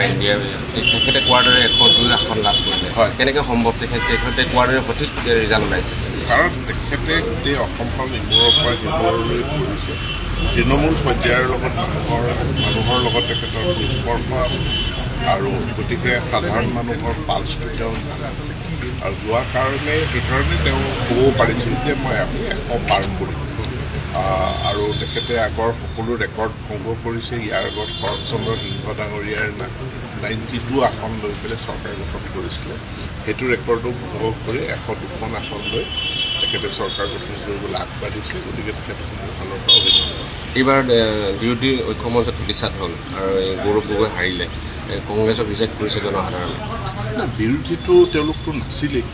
NDA তেখেতে কোৱাৰ দৰে 102 আসন লাভ কৰিলে কেনেকৈ সম্ভৱ তেখেতে কোৱাৰ দৰে সঠিক ৰিজাল্ট ওলাইছে কাৰণ তেখেতে গোটেই অসমখন ইমূৰৰ পৰা সিমূৰলৈ কৰিছে তৃণমূল পৰ্যায়ৰ লগত মানুহৰ লগত তেখেতৰ সংস্পৰ্শ আছে আৰু গতিকে সাধাৰণ মানুহৰ পালছটো তেওঁ জানে আৰু যোৱা কাৰণে সেইকাৰণে তেওঁ ক'ব পাৰিছিল যে আমি 100 পাৰ কৰিম আৰু তেখেতে আগৰ সকলো ৰেকৰ্ড ভংগ কৰিছে ইয়াৰ আগত শৰৎচন্দ্ৰ সিংহ ডাঙৰীয়াৰ 92 আসন লৈ পেলাই চৰকাৰ গঠন কৰিছিলে সেইটো ৰেকৰ্ডো ভংগ কৰি 102খন আসন লৈ তেখেতে চৰকাৰ গঠন কৰিবলৈ আগবাঢ়িছে গতিকে তেখেতক মোৰ ফালৰ পৰা অভিনন্দন এইবাৰ বিৰোধী ঐক্যমঞ্চত প্ৰতিষ্ঠাত হ'ল আৰু গৌৰৱ গগৈ হাৰিলে কংগ্ৰেছক ৰিজেক্ট কৰিছে জনসাধাৰণে না বিৰোধীটো তেওঁলোকতো নাছিলেই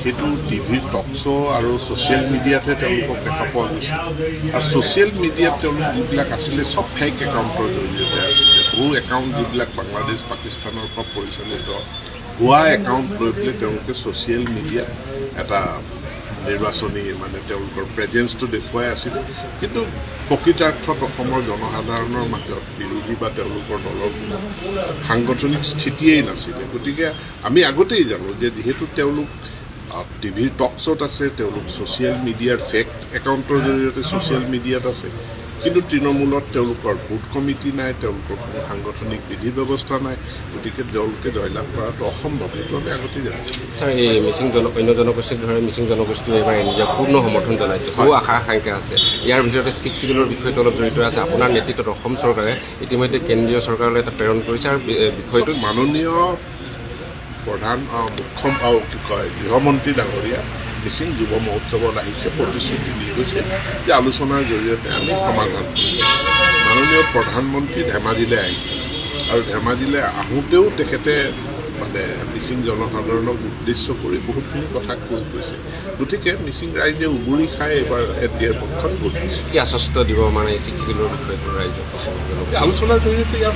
সেইটো টিভিৰ টক শ্ব' আৰু ছ'চিয়েল মিডিয়াতহে তেওঁলোকক দেখা পোৱা গৈছে আৰু ছ'চিয়েল মিডিয়াত তেওঁলোক যিবিলাক আছিলে চব ফেক একাউণ্টৰ জৰিয়তে আছিলে বহু একাউণ্ট যিবিলাক বাংলাদেশ পাকিস্তানৰ পৰা পৰিচালিত ভুৱা একাউণ্ট লৈ পেলাই তেওঁলোকে ছ'চিয়েল মিডিয়াত এটা নিৰ্বাচনী মানে তেওঁলোকৰ প্ৰেজেঞ্চটো দেখুৱাই আছিলে কিন্তু প্ৰকৃতাৰ্থত অসমৰ জনসাধাৰণৰ মাজত বিৰোধী বা তেওঁলোকৰ দলৰ কোনো সাংগঠনিক স্থিতিয়েই নাছিলে গতিকে আমি আগতেই জানো যে যিহেতু তেওঁলোক টিভিৰ টক শ্ব'ত আছে তেওঁলোক ছ'চিয়েল মিডিয়াৰ ফেক একাউণ্টৰ জৰিয়তে ছ'চিয়েল মিডিয়াত আছে কিন্তু তৃণমূলত তেওঁলোকৰ ভোট কমিটি নাই তেওঁলোকৰ কোনো সাংগঠনিক বিধি ব্যৱস্থা নাই গতিকে তেওঁলোকে জয়লাভ কৰাটো অসম্ভৱ সেইটো আমি আগতেই জানিছিলোঁ ছাৰ এই অন্য জনগোষ্ঠীৰ ধৰে মিচিং জনগোষ্ঠীয়ে এইবাৰ NDAক পূৰ্ণ সমৰ্থন জনাইছে বহু আশা আকাংক্ষা আছে ইয়াৰ ভিতৰতে 6 শিডিউলৰ বিষয়টো অলপ জড়িত আছে আপোনাৰ নেতৃত্বত অসম চৰকাৰে ইতিমধ্যে কেন্দ্ৰীয় চৰকাৰলৈ এটা প্ৰেৰণ কৰিছে আৰু বিষয়টো মাননীয় প্ৰধান কি কয় গৃহমন্ত্ৰী ডাঙৰীয়া মিচিং যুৱ মহোৎসৱত আহিছে প্ৰতিশ্ৰুতি দি গৈছে যে আলোচনাৰ জৰিয়তে আমি সমাধান কৰিম মাননীয় প্ৰধানমন্ত্ৰী ধেমাজিলৈ আহিছে আৰু ধেমাজিলৈ আহোঁতেও তেখেতে মানে মিচিং জনসাধাৰণক উদ্দেশ্য কৰি বহুতখিনি কথা কৈ গৈছে গতিকে মিচিং ৰাইজে উবুৰি খাই এইবাৰ NDAৰ পক্ষত ভোট দিছে কি আশ্বস্ত দিব মানে 6 শিডিউলৰ বিষয়টো ৰাইজক আলোচনাৰ জৰিয়তে ইয়াৰ